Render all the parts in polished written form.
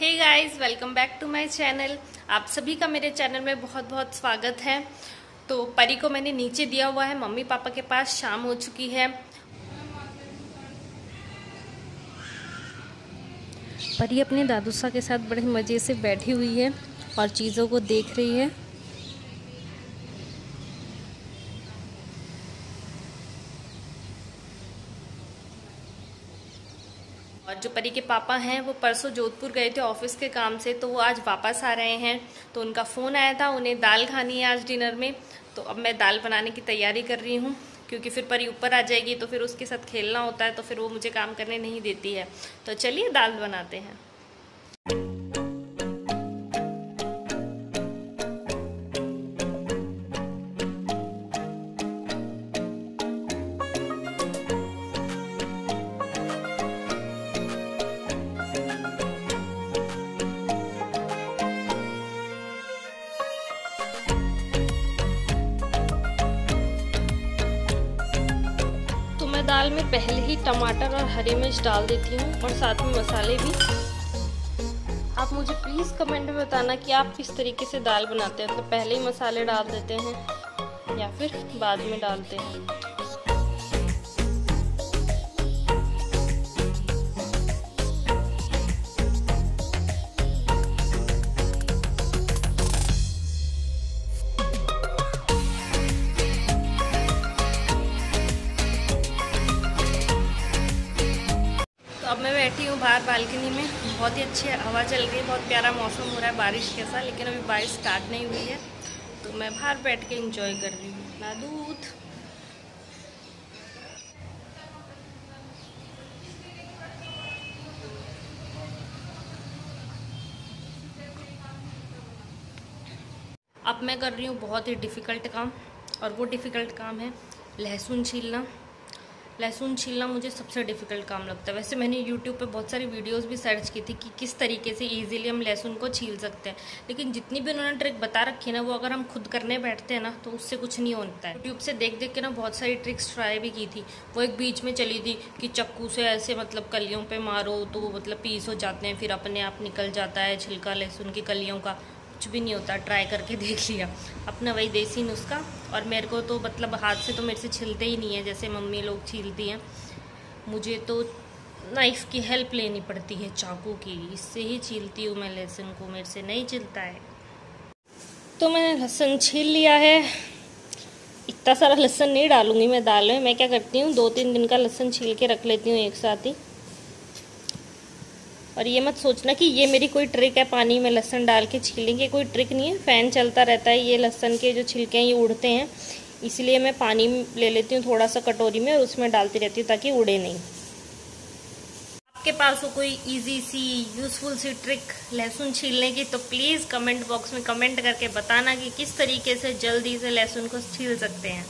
Hey guys, welcome back to my channel. आप सभी का मेरे चैनल में बहुत बहुत स्वागत है। तो परी को मैंने नीचे दिया हुआ है मम्मी पापा के पास। शाम हो चुकी है। परी अपने दादूसा के साथ बड़े मज़े से बैठी हुई है और चीज़ों को देख रही है। और जो परी के पापा हैं वो परसों जोधपुर गए थे ऑफिस के काम से, तो वो आज वापस आ रहे हैं। तो उनका फ़ोन आया था, उन्हें दाल खानी है आज डिनर में। तो अब मैं दाल बनाने की तैयारी कर रही हूँ, क्योंकि फिर परी ऊपर आ जाएगी तो फिर उसके साथ खेलना होता है, तो फिर वो मुझे काम करने नहीं देती है। तो चलिए दाल बनाते हैं। दाल में पहले ही टमाटर और हरी मिर्च डाल देती हूँ और साथ में मसाले भी। आप मुझे प्लीज़ कमेंट में बताना कि आप किस तरीके से दाल बनाते हैं। तो पहले ही मसाले डाल देते हैं या फिर बाद में डालते हैं। अब मैं बैठी हूँ बाहर बालकनी में। बहुत ही अच्छी हवा चल रही है, बहुत प्यारा मौसम हो रहा है बारिश कैसा, लेकिन अभी बारिश स्टार्ट नहीं हुई है। तो मैं बाहर बैठ के एंजॉय कर रही हूँ अपना दूध। अब मैं कर रही हूँ बहुत ही डिफ़िकल्ट काम, और वो डिफ़िकल्ट काम है लहसुन छीलना। लहसुन छीलना मुझे सबसे डिफ़िकल्ट काम लगता है। वैसे मैंने YouTube पे बहुत सारी वीडियोस भी सर्च की थी कि किस तरीके से इजीली हम लहसुन को छील सकते हैं, लेकिन जितनी भी उन्होंने ट्रिक बता रखी है ना, वो अगर हम खुद करने बैठते हैं ना तो उससे कुछ नहीं होता है। YouTube से देख देख के ना बहुत सारी ट्रिक्स ट्राई भी की थी। वो एक बीच में चली थी कि चक्कू से ऐसे मतलब कलियों पर मारो तो मतलब पीस हो जाते हैं, फिर अपने आप निकल जाता है छिलका लहसुन की कलियों का। कुछ भी नहीं होता। ट्राई करके देख लिया अपना वही देसी नुस्खा। और मेरे को तो मतलब हाथ से तो मेरे से छिलते ही नहीं है जैसे मम्मी लोग छीलती हैं। मुझे तो नाइफ़ की हेल्प लेनी पड़ती है, चाकू की। इससे ही छीलती हूँ मैं लहसुन को, मेरे से नहीं छिलता है। तो मैंने लहसुन छील लिया है। इतना सारा लहसुन नहीं डालूंगी मैं दाल में। मैं क्या करती हूँ, 2-3 दिन का लहसुन छील के रख लेती हूँ एक साथ ही। और ये मत सोचना कि ये मेरी कोई ट्रिक है पानी में लहसुन डाल के छीलने की। कोई ट्रिक नहीं है, फ़ैन चलता रहता है, ये लहसुन के जो छिलके हैं ये उड़ते हैं, इसलिए मैं पानी ले लेती हूँ थोड़ा सा कटोरी में और उसमें डालती रहती हूँ ताकि उड़े नहीं। आपके पास हो कोई इजी सी यूज़फुल सी ट्रिक लहसुन छीलने की, तो प्लीज़ कमेंट बॉक्स में कमेंट करके बताना कि किस तरीके से जल्दी से लहसुन को छील सकते हैं।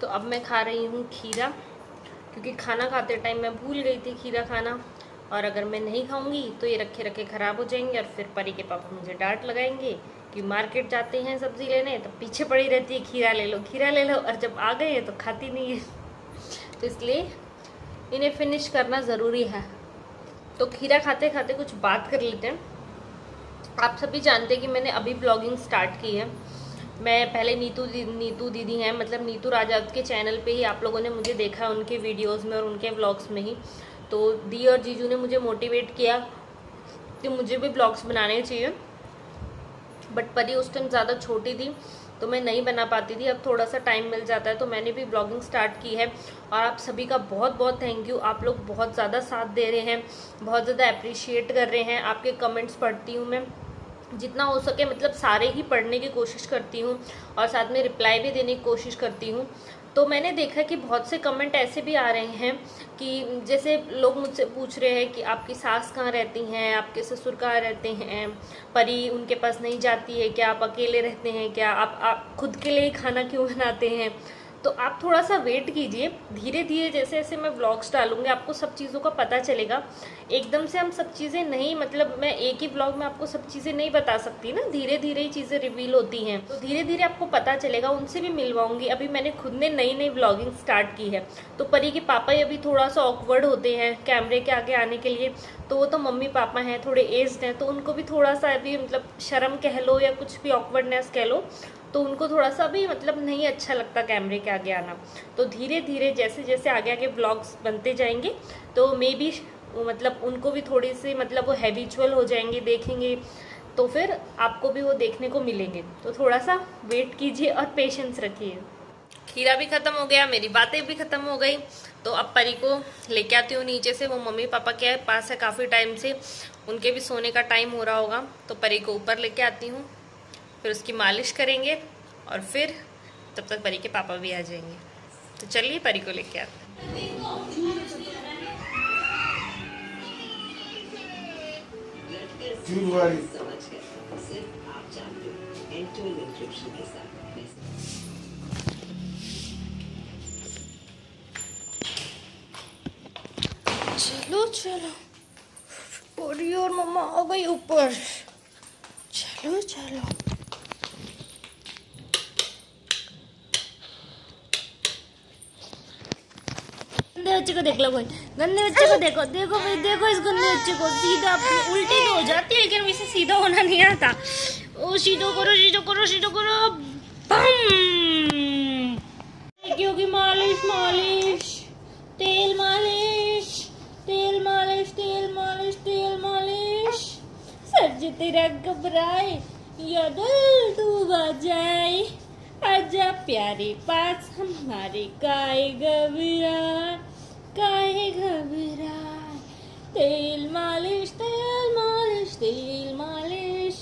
तो अब मैं खा रही हूँ खीरा, क्योंकि खाना खाते टाइम मैं भूल गई थी खीरा खाना। और अगर मैं नहीं खाऊंगी तो ये रखे रखे ख़राब हो जाएंगे और फिर परी के पापा मुझे डांट लगाएंगे कि मार्केट जाते हैं सब्जी लेने तो पीछे पड़ी रहती है, खीरा ले लो खीरा ले लो, और जब आ गए हैं तो खाती नहीं है। तो इसलिए इन्हें फिनिश करना ज़रूरी है। तो खीरा खाते खाते कुछ बात कर लेते हैं। आप सभी जानते हैं कि मैंने अभी ब्लॉगिंग स्टार्ट की है। मैं पहले नीतू दीदी हैं, मतलब नीतू राजावत के चैनल पे ही आप लोगों ने मुझे देखा, उनके वीडियोस में और उनके व्लॉग्स में ही। तो दी और जीजू ने मुझे मोटिवेट किया कि मुझे भी ब्लॉग्स बनाने चाहिए, बट परी उस टाइम ज़्यादा छोटी थी तो मैं नहीं बना पाती थी। अब थोड़ा सा टाइम मिल जाता है तो मैंने भी ब्लॉगिंग स्टार्ट की है। और आप सभी का बहुत बहुत थैंक यू, आप लोग बहुत ज़्यादा साथ दे रहे हैं, बहुत ज़्यादा अप्रिशिएट कर रहे हैं। आपके कमेंट्स पढ़ती हूँ मैं, जितना हो सके मतलब सारे ही पढ़ने की कोशिश करती हूँ और साथ में रिप्लाई भी देने की कोशिश करती हूँ। तो मैंने देखा कि बहुत से कमेंट ऐसे भी आ रहे हैं कि जैसे लोग मुझसे पूछ रहे हैं कि आपकी सास कहाँ रहती हैं, आपके ससुर कहाँ रहते हैं, परी उनके पास नहीं जाती है क्या, आप अकेले रहते हैं क्या, आप खुद के लिए खाना क्यों बनाते हैं। तो आप थोड़ा सा वेट कीजिए, धीरे धीरे जैसे जैसे मैं व्लॉग्स डालूंगी आपको सब चीज़ों का पता चलेगा। एकदम से हम सब चीज़ें नहीं, मतलब मैं एक ही व्लॉग में आपको सब चीज़ें नहीं बता सकती ना, धीरे धीरे ही चीज़ें रिवील होती हैं। तो धीरे धीरे आपको पता चलेगा, उनसे भी मिलवाऊंगी। अभी मैंने खुद ने नई नई व्लॉगिंग स्टार्ट की है। तो परी के पापा ही अभी थोड़ा सा ऑकवर्ड होते हैं कैमरे के आगे आने के लिए, तो वो तो मम्मी पापा हैं, थोड़े एज्ड हैं, तो उनको भी थोड़ा सा अभी मतलब शर्म कह लो या कुछ भी ऑकवर्डनेस कह लो, तो उनको थोड़ा सा भी मतलब नहीं अच्छा लगता कैमरे के आगे आना। तो धीरे धीरे जैसे जैसे आगे आगे ब्लॉग्स बनते जाएंगे तो मे बी मतलब उनको भी थोड़ी सी मतलब वो हैबिचुअल हो जाएंगे, देखेंगे तो फिर आपको भी वो देखने को मिलेंगे। तो थोड़ा सा वेट कीजिए और पेशेंस रखिए। खीरा भी खत्म हो गया, मेरी बातें भी खत्म हो गई। तो अब परी को लेके आती हूँ नीचे से, वो मम्मी पापा के पास है काफ़ी टाइम से, उनके भी सोने का टाइम हो रहा होगा। तो परी को ऊपर लेके आती हूँ, फिर उसकी मालिश करेंगे और फिर तब तक परी के पापा भी आ जाएंगे। तो चलिए परी को लेके आते हैं। चलो चलो, परी और मम्मा आ गई ऊपर। चलो चलो, गंदे बच्चे को देख लो, कोई गंदे बच्चे को देखो, देखो भाई देखो इस गंदे बच्चे को, सीधा अपनी उल्टी तो हो जाती है लेकिन वैसे सीधा होना नहीं आता। ओ सीधो करो सीधो करो सीधो करो, बम। क्योंकि मालिश मालिश, तेल मालिश तेल मालिश तेल मालिश तेल मालिश। सर जो तेरा घबराए या दिल डूबा जाए, आजा प्यारे पास हमारे, काहे घबराए काहे घबराए। तेल मालिश तेल मालिश तेल मालिश।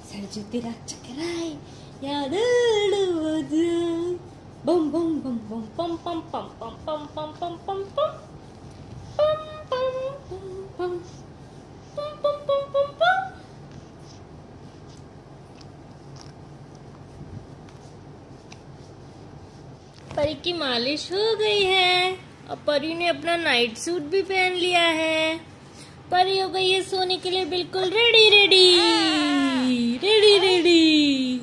सर जो तेरा चकराए या दिल डूबा जाए, बम बम बम बम पम पम पम पम पम पम पम पम पम पम पम पम पम पम पम। परी की मालिश हो गई है और परी ने अपना नाइट सूट भी पहन लिया है। परी हो गई है सोने के लिए बिल्कुल रेडी रेडी रेडी रेडी।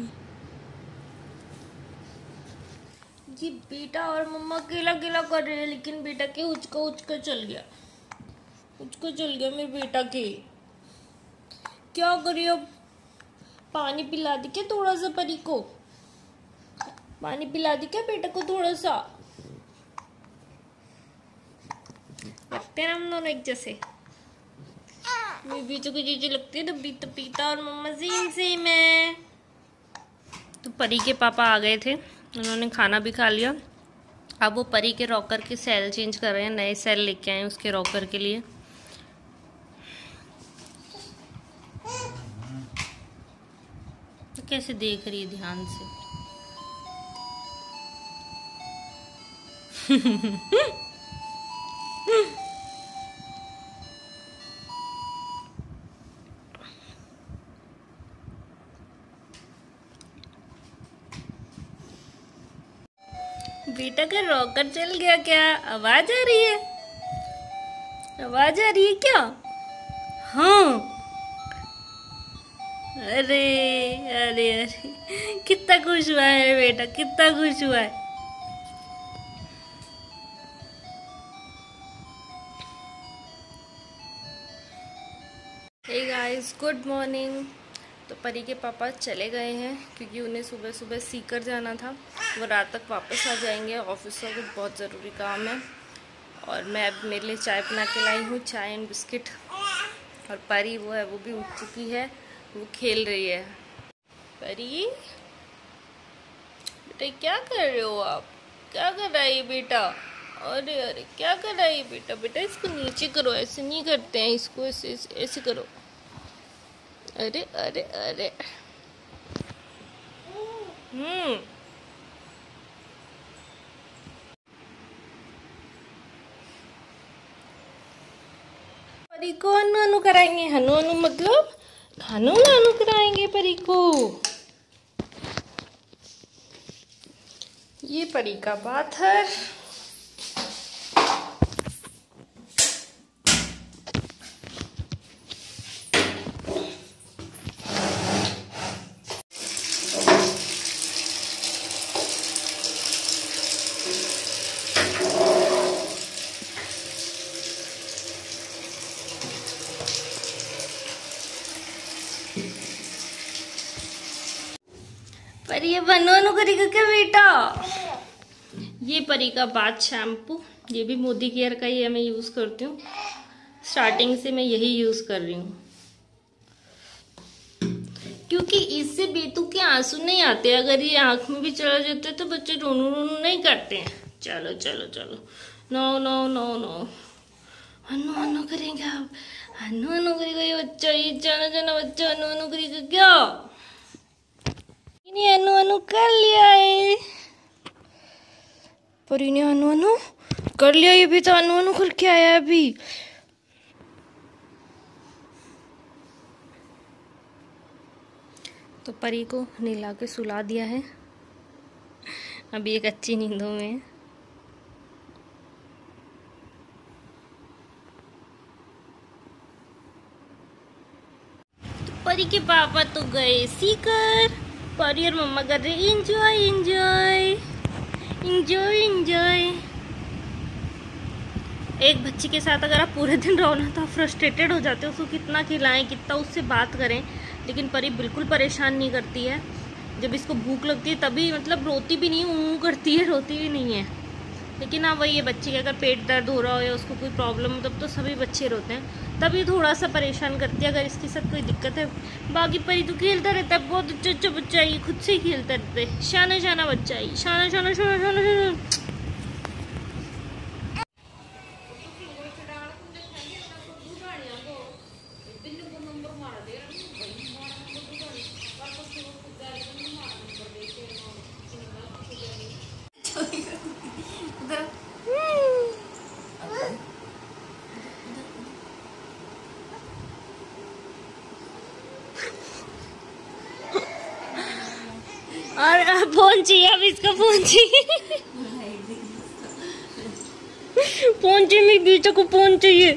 जी बेटा और मम्मा केला केला कर रहे हैं, लेकिन बेटा के उचका चल गया, उचका चल गया मेरे बेटा के। क्या करिए अब, पानी पिला दी क्या थोड़ा सा परी को, पानी पिला दी क्या बेटा को थोड़ा सा। लगते हैं हम दोनों एक जैसे, मेरे बीचों को चीजें लगती है तो पीता और मम्मा सेम है। तो परी के पापा आ गए थे, उन्होंने खाना भी खा लिया। अब वो परी के रॉकर के सेल चेंज कर रहे हैं, नए सेल लेके आए उसके रॉकर के लिए। तो कैसे देख रही है ध्यान से। बेटा का रॉकर चल गया क्या, आवाज आ रही है, आवाज आ रही है क्या। हाँ अरे अरे अरे, कितना खुश हुआ है बेटा, कितना खुश हुआ है। Hey guys, good morning. तो परी के पापा चले गए हैं क्योंकि उन्हें सुबह सुबह सीकर जाना था। वो रात तक वापस आ जाएंगे, ऑफिस का कुछ बहुत ज़रूरी काम है। और मैं अब मेरे लिए चाय बना के लाई हूँ, चाय एंड बिस्किट। और परी वो है, वो भी उठ चुकी है, वो खेल रही है। परी बेटा क्या कर रहे हो आप? क्या कर रहा है बेटा? अरे अरे क्या कर रहा है बेटा? बेटा इसको नीचे करो, ऐसे नहीं करते हैं इसको, ऐसे ऐसे करो। अरे अरे अरे परी को हनु हनु कराएंगे। हनु हनु मतलब हनु हनु कराएंगे परी को। ये परी का बाथर। पर ये बनवानो करेगा क्या बेटा? ये परी का बाथ शैम्पू, ये भी मोदी केयर का ही है, मैं यूज करती हूँ। स्टार्टिंग से मैं यही यूज कर रही हूँ क्योंकि इससे बेतुके के आंसू नहीं आते। अगर ये आंख में भी चला जाता है तो बच्चे रोनू रोनू नहीं करते हैं। चलो चलो चलो, नो नो नो नो, हनु हनु करेंगे आप, हनु हनु करेगा ये बच्चा, ये जाना जाना बच्चा हनु हनु करेगा क्या? अनु अनु कर लिया है परी ने, अनु अनु कर लिया। ये भी तो अनु अनु करके आया अभी। तो परी को नहला के सुला दिया है, अभी एक अच्छी नींदों में है। तो परी के पापा तो गए सीकर, परी और मम्मा कर रहे एंजॉय एंजॉय एंजॉय एंजॉय। एक बच्ची के साथ अगर आप पूरे दिन रहो ना तो आप फ्रस्ट्रेटेड हो जाते हो। उसको कितना खिलाएं, कितना उससे बात करें, लेकिन परी बिल्कुल परेशान नहीं करती है। जब इसको भूख लगती है तभी मतलब रोती भी नहीं, ऊँ करती है, रोती भी नहीं है। लेकिन हाँ वही है, बच्चे के अगर पेट दर्द हो रहा हो या उसको कोई प्रॉब्लम हो तब तो सभी बच्चे रोते हैं, तभी थोड़ा सा परेशान करती है अगर इसके साथ कोई दिक्कत है। बाकी परी तो खेलता रहता है, बहुत अच्छा अच्छा बच्चा है, खुद से ही खेलता रहता है, शाना शाना बच्चा है, शाना शाना शाना शाना शाना। और फोन चाहिए, अब इसका फोन चाहिए, फोन चाहिए, मेरी बेटा को फोन चाहिए।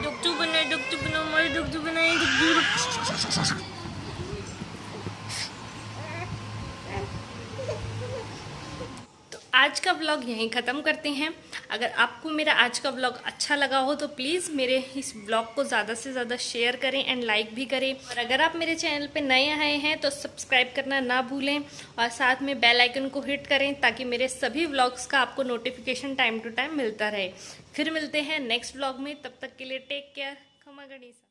डुकटू बनाए, डुकटू बनाओ, हमारे डुकटू बनाए, डुकटू। आज का व्लॉग यहीं ख़त्म करते हैं। अगर आपको मेरा आज का व्लॉग अच्छा लगा हो तो प्लीज़ मेरे इस व्लॉग को ज़्यादा से ज़्यादा शेयर करें एंड लाइक भी करें। और अगर आप मेरे चैनल पे नए आए हैं तो सब्सक्राइब करना ना भूलें और साथ में बेल आइकन को हिट करें ताकि मेरे सभी व्लॉग्स का आपको नोटिफिकेशन टाइम टू टाइम मिलता रहे। फिर मिलते हैं नेक्स्ट व्लॉग में, तब तक के लिए टेक केयर। खमा गणेश।